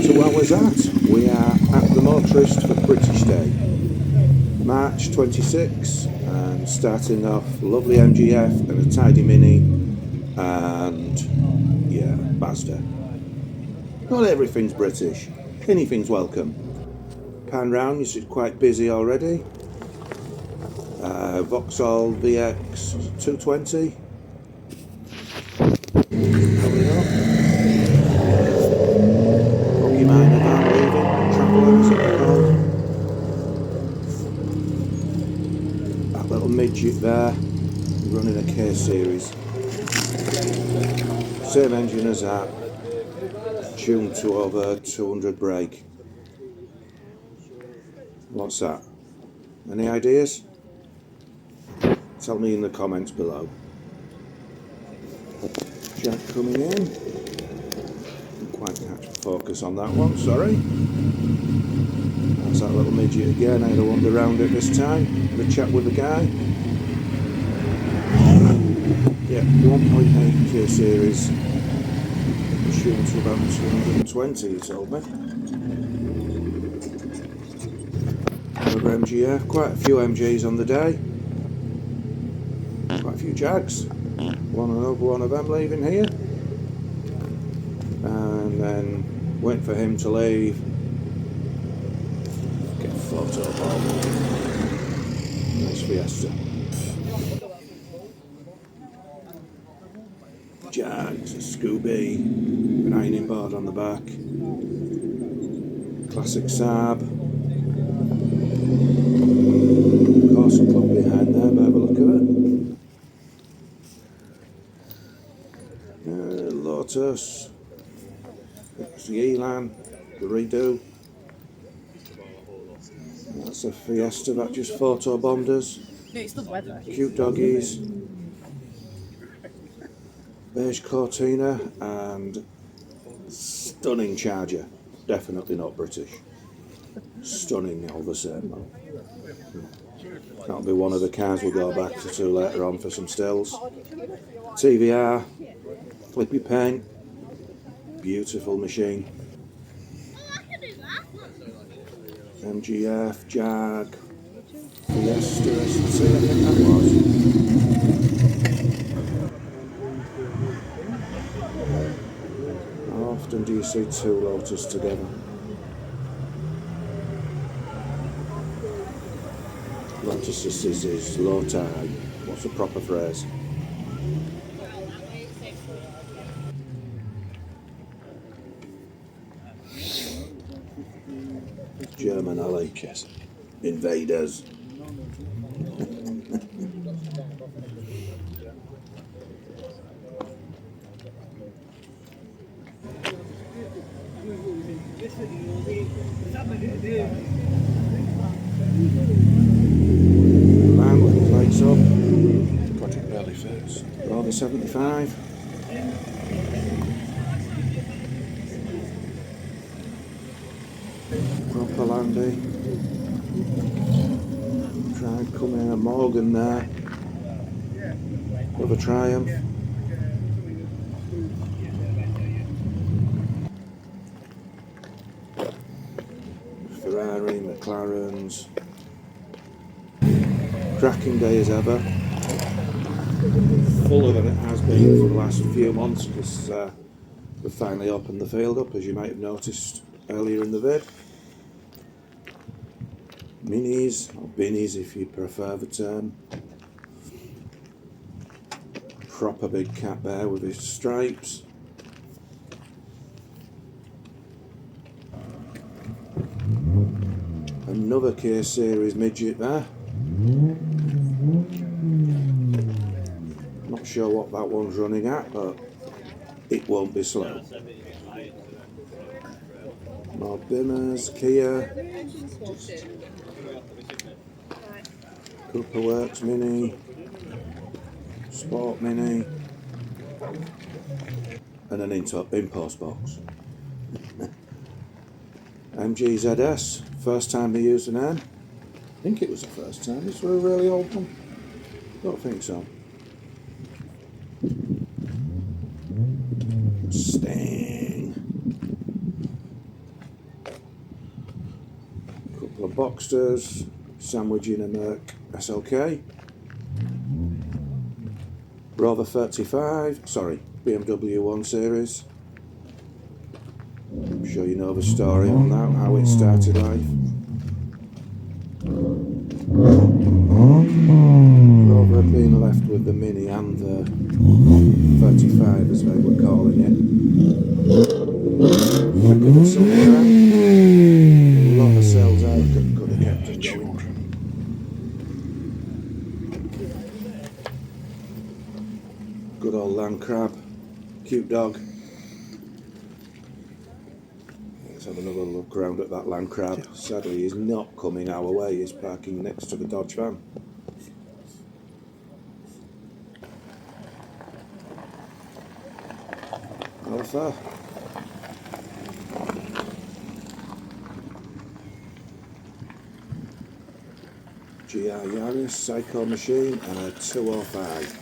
So where was that? We are at the Motorist for British Day, March 26, and starting off lovely MGF and a tidy Mini, and yeah, Mazda. Not everything's British, anything's welcome. Pan round, you see it's quite busy already. Vauxhall VX 220. Coming up. Rocky Minor van leaving, Traveller as it's called. That little midget there, running a K series. Same engine as that, tuned to over 200 brake. What's that? Any ideas? Tell me in the comments below. Jack coming in. Didn't quite catch focus on that one, sorry. That's that little midget again. I had a wander around it this time. Had a chat with the guy. Yeah, 1.8 K series. Tuned to about 220, he told me. Another MGF, quite a few MGs on the day. Quite a few Jags. Another one of them leaving here. And then waiting for him to leave. Get a photo of nice Fiesta. Jags, a Scooby, an ironing board on the back. Classic Saab. Corsa club behind there, but have a look at it. Lotus. It's the Elan, the redo. That's a Fiesta that just photo bombed us. It's the weather. Cute doggies. Beige Cortina and stunning Charger. Definitely not British. Stunning all the same though. That'll be one of the cars we'll go back to later on for some stills. TVR, flippy paint, beautiful machine. MGF, Jag, Fiesta S&C, I think that was. How often do you see two Lotus together? Lotus is low tide. What's the proper phrase? German alley. Invaders. Man with the lights up. God, it barely fits. Rover 75. Proper Landy. Tried coming a Morgan there. With a Triumph. Ferrari, McClarens. Cracking day as ever. Fuller than it has been for the last few months because we've finally opened the field up, as you might have noticed earlier in the vid. Minis, or Binnies if you prefer the term. Proper big cat there with his stripes. Another K series midget there. Not sure what that one's running at, but it won't be slow. More Bimmers, Kia, Cooper Works Mini, Sport Mini, and an in-post box. MGZS, first time they used an M. I think it was the first time. This was a really old one. Don't think so. Stang. Boxsters sandwiching a Merc CLK. Rover 35, sorry, BMW 1 Series. I'm sure you know the story on that, how it started life. Rover had been left with the Mini and the 35 as they were calling it. I couldn't sell it around. A lot of sales out could have kept it going. Good old land crab, cute dog. Let's have another look around at that land crab. Sadly, he's not coming our way, he's parking next to the Dodge van. Alpha. GR Yaris, Psycho Machine, and a 205.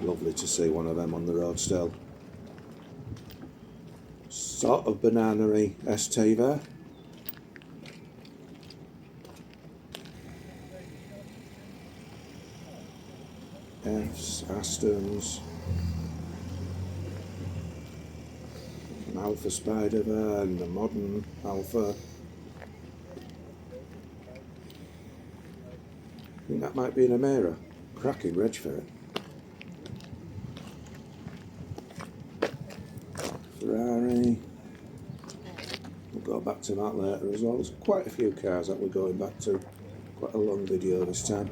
Lovely to see one of them on the road still. Sort of banana-y ST there. F's, Astons. An Alpha Spider there, and a modern Alpha. I think that might be an Emira. Cracking reg for it. Ferrari. We'll go back to that later as well. There's quite a few cars that we're going back to. Quite a long video this time.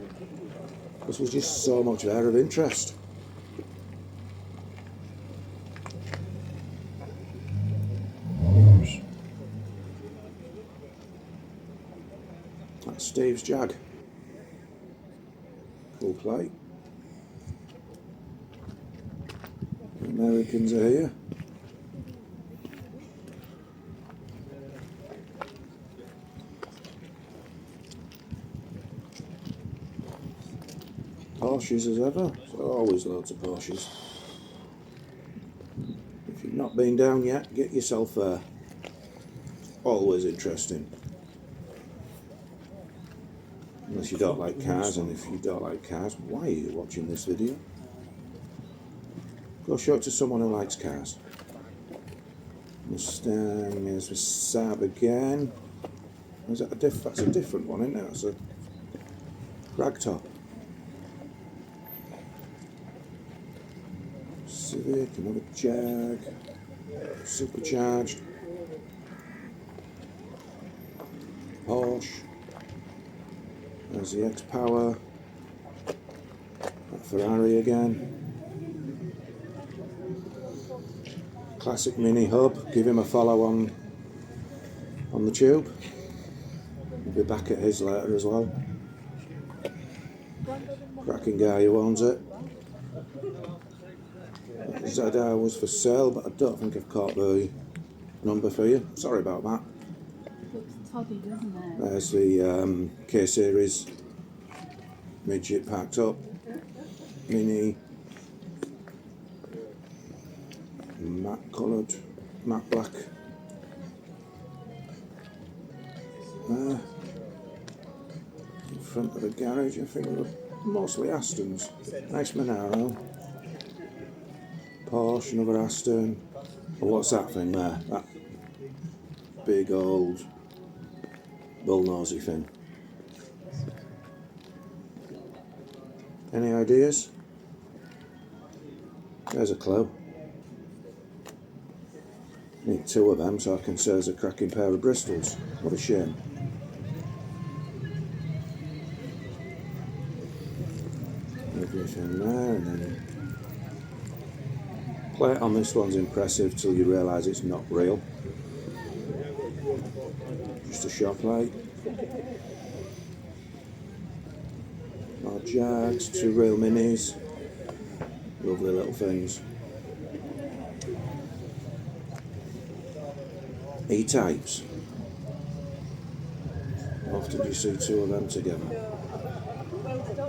This was just so much there of interest. That's Steve's Jag. Cool plate. The Americans are here. Porsches as ever, so always loads of Porsches. If you've not been down yet, get yourself there. Always interesting. Unless you don't like cars, and if you don't like cars, why are you watching this video? Go show it to someone who likes cars. Mustang, there's the Saab again. Is that that's a different one, isn't it? That's a ragtop. Civic, another Jag, supercharged, Porsche, there's the Xpower, that Ferrari again, classic Mini hub. Give him a follow on the tube. We'll be back at his later as well. Cracking guy who owns it. ZR was for sale, but I don't think I've caught the number for you. Sorry about that. Looks toddy, doesn't it? There's the K-Series Midget packed up. Mini. Matte coloured. Matte black. There. In front of the garage, I think they're mostly Astons. Nice Monaro. Porsche, another Aston. Oh, what's that thing there? That big old bull-nosy thing. Any ideas? There's a clue. Need two of them so I can say there's a cracking pair of Bristols. What a shame. Everything there, and then plate on this one's impressive till you realise it's not real. Just a shop plate. More Jags, two real Minis. Lovely little things. E-types. How often do you see two of them together?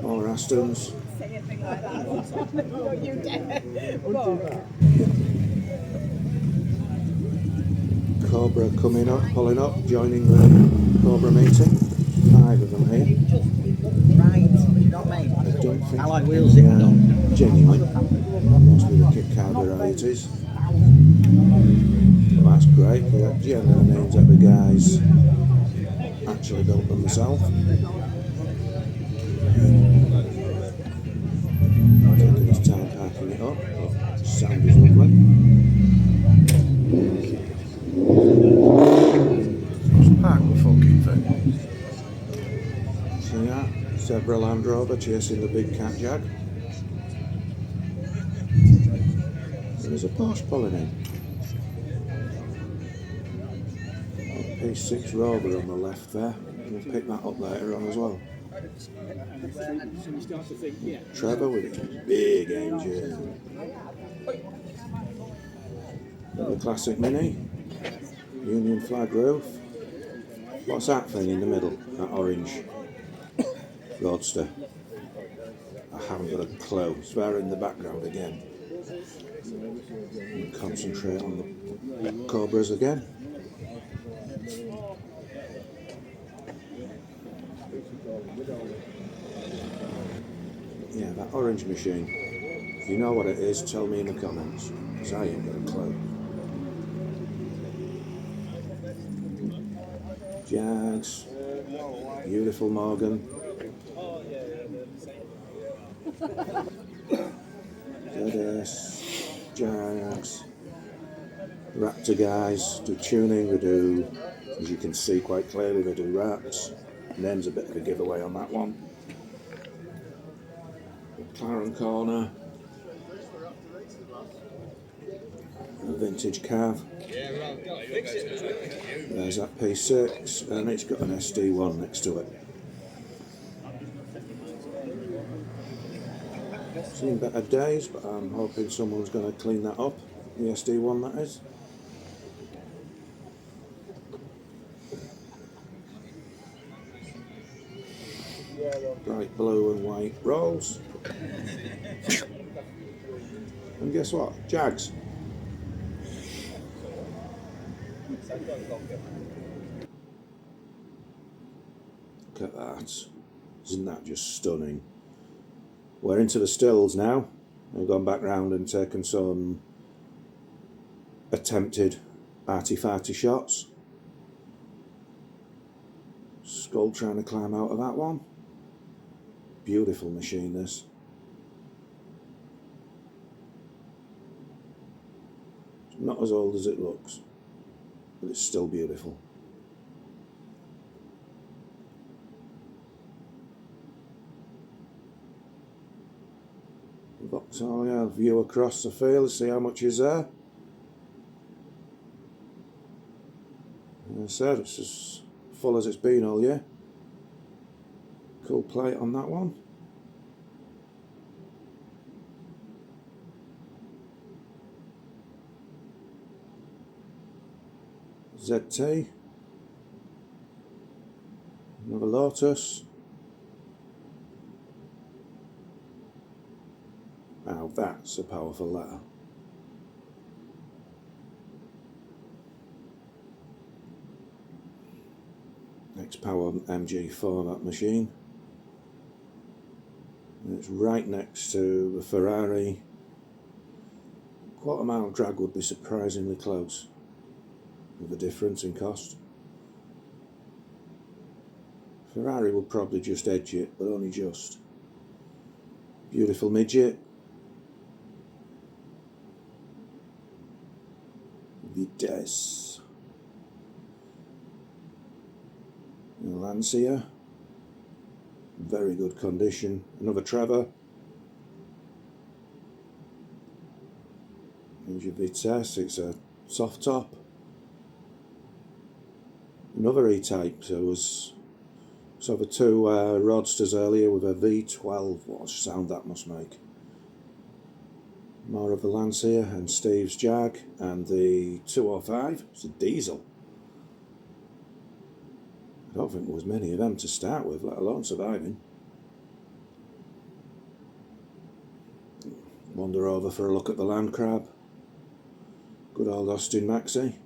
More Astons. Say a thing like that. No, you dare. Cub. Cobra coming up, pulling up, joining the Cobra meeting. 5 of them here. Right, not me. I don't think Allied wheels it done. genuine. Mostly the kit car varieties. Well, that's great, because that generally means that the guys actually built them themselves. Taking his time parking it up, but sound is lovely. Just park the fucking thing. See that? Zebra Land Rover chasing the big cat jag. There's a Porsche pulling in. P6 Rover on the left there. We'll pick that up later on as well. Trevor with his big engine. The classic Mini. Union flag roof. What's that thing in the middle? That orange Roadster. I haven't got a clue. It's there in the background again. And concentrate on the Cobras again. Yeah, that orange machine. If you know what it is, tell me in the comments, because I ain't got a clue. Jags. Beautiful Morgan. ZS. Jags. Wraptor guys do tuning, they do, as you can see quite clearly, they do wraps. Name's a bit of a giveaway on that one. McClaren corner. A vintage cav. There's that P6 and it's got an SD1 next to it. Seen better days, but I'm hoping someone's going to clean that up. The SD1 that is. Bright blue and white rolls. And guess what? Jags. Look at that. Isn't that just stunning? We're into the stills now. We've gone back round and taken some attempted arty-farty shots. Skull trying to climb out of that one. Beautiful machine this. It's not as old as it looks, but it's still beautiful. Vauxhall, yeah, view across the field, see how much is there. As I said, it's as full as it's been all year. Cool plate on that one. ZT. Another Lotus. Now that's a powerful letter. Xpower MG4, that machine. And it's right next to the Ferrari. Quarter mile drag would be surprisingly close with the difference in cost. Ferrari would probably just edge it, but only just. Beautiful Midget. Vitesse. Lancia. Very good condition. Another Trevor. Here's your Vitesse, it's a soft top. Another E-type, so was saw the two Roadsters earlier with a V12, what a sound that must make. More of the Lancia and Steve's Jag, and the 205, it's a diesel. I don't think there was many of them to start with, let alone surviving. Wander over for a look at the Land Crab. Good old Austin Maxi.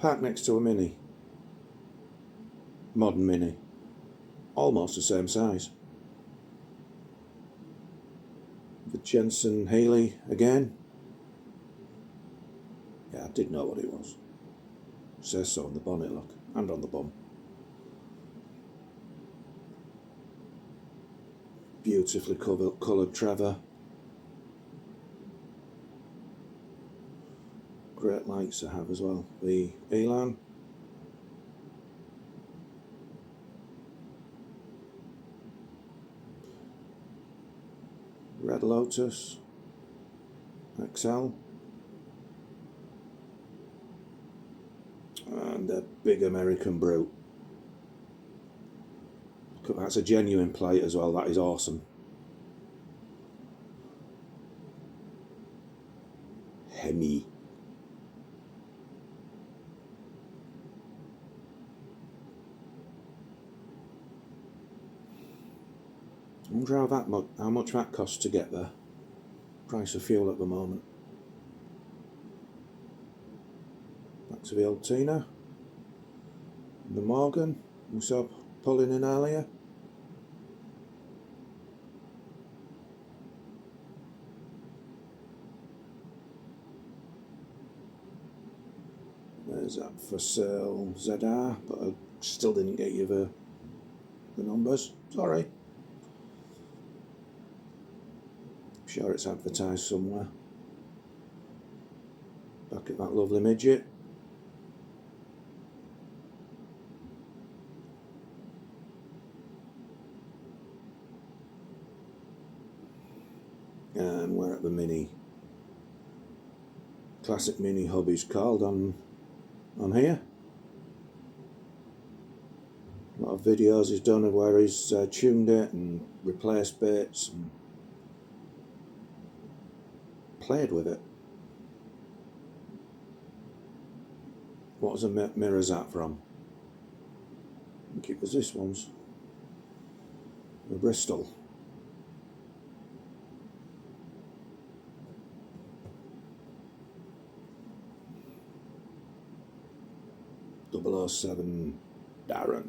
parked next to a Mini. Modern Mini. Almost the same size. The Jensen Healey again. Yeah, I did know what it was. It says so on the bonnet, look, and on the bum. Beautifully coloured Trevor. Great lights to have as well. The Elan. Red Lotus. XL. And a big American Brute. That's a genuine plate as well, that is awesome. Hemi. I wonder how much that costs to get there. Price of fuel at the moment. Back to the old Tina. The Morgan we saw pulling in earlier. There's that for sale ZR, but I still didn't get you the numbers. Sorry. I'm sure it's advertised somewhere. Back at that lovely Midget. And we're at the Mini. Classic Mini hub is called on here. A lot of videos he's done of where he's tuned it and replaced bits and played with it. What was the mirrors that from? I think it was this one's. The Bristol. .007 Darren.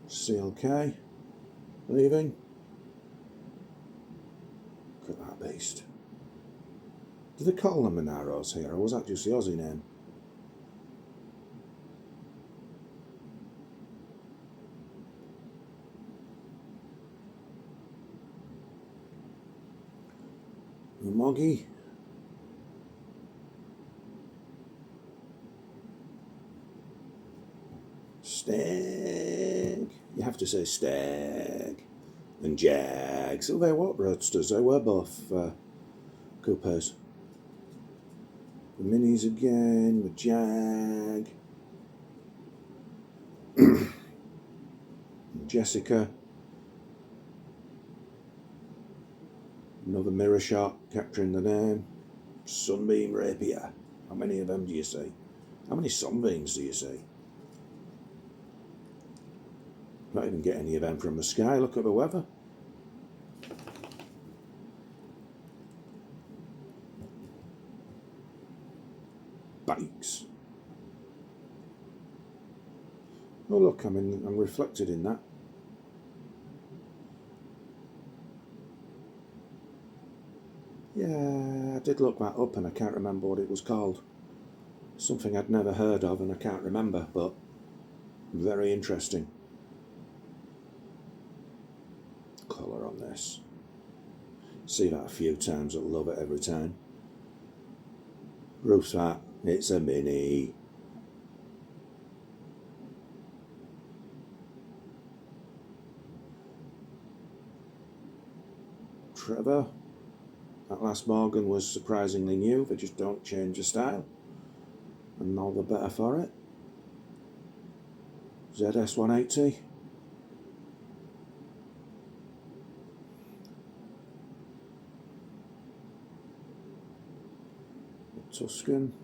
CLK leaving. Look at that beast. Do they call them Monaros here, or was that just the Aussie name? The Moggy. Stag. You have to say Stag. And Jag. So they were roadsters. They were both coupes. The Minis again. The Jag. Jessica. Another mirror shot capturing the name. Sunbeam Rapier. How many of them do you see? How many Sunbeams do you see? Not even get any of them from the sky. Look at the weather. Bikes. Oh look, I'm reflected in that. Yeah, I did look that up and I can't remember what it was called. Something I'd never heard of and I can't remember, but very interesting. Colour on this. See that a few times, I'll love it every time. Roof's fat, it's a Mini. Trevor. That last Morgan was surprisingly new, they just don't change the style. And all the better for it. ZS180. Tuscan.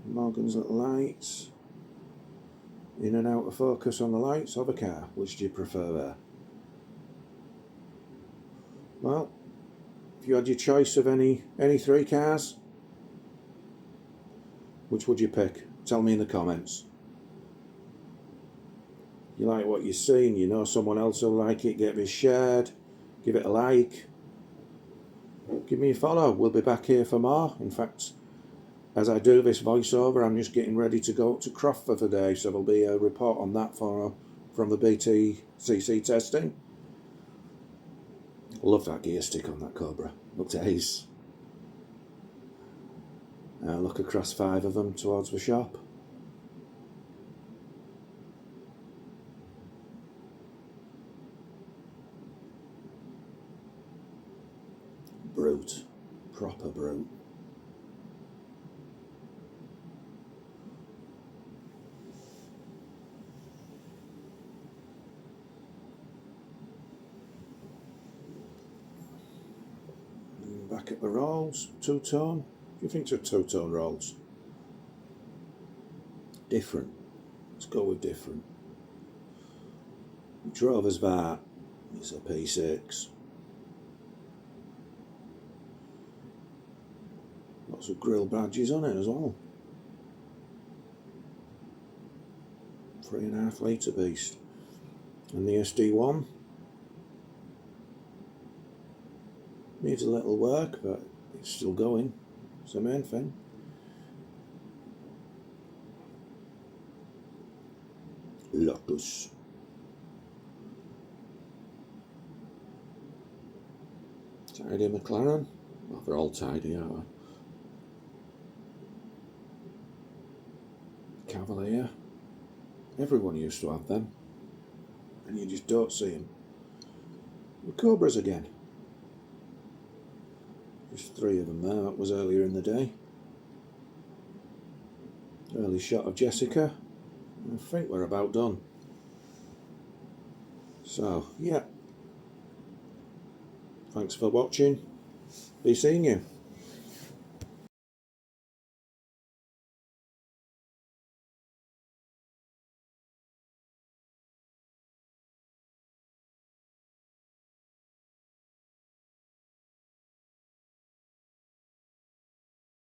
Morgan's little lights. In and out of focus on the lights of a car. Which do you prefer there? Well, if you had your choice of any three cars, which would you pick? Tell me in the comments. You like what you've seen, you know someone else will like it, get it shared, give it a like, give me a follow. We'll be back here for more. In fact, as I do this voiceover, I'm just getting ready to go up to Croft for the day, so there'll be a report on that from the BTCC testing. Love that gear stick on that Cobra, looked ace. Look across 5 of them towards the shop. Brute, proper brute. Back at the rolls, two-tone. What do you think of two-tone rolls? Different. Let's go with different. Drove us that. It's a P6. Lots of grill badges on it as well. 3.5 litre beast. And the SD1 needs a little work, but it's still going. It's the main thing. Lotus. Tidy McClaren. Well, they're all tidy, aren't they? Cavalier. Everyone used to have them, and you just don't see them. The Cobras again. There's 3 of them there. That was earlier in the day. Early shot of Jessica. I think we're about done. So, yeah. Thanks for watching. Be seeing you.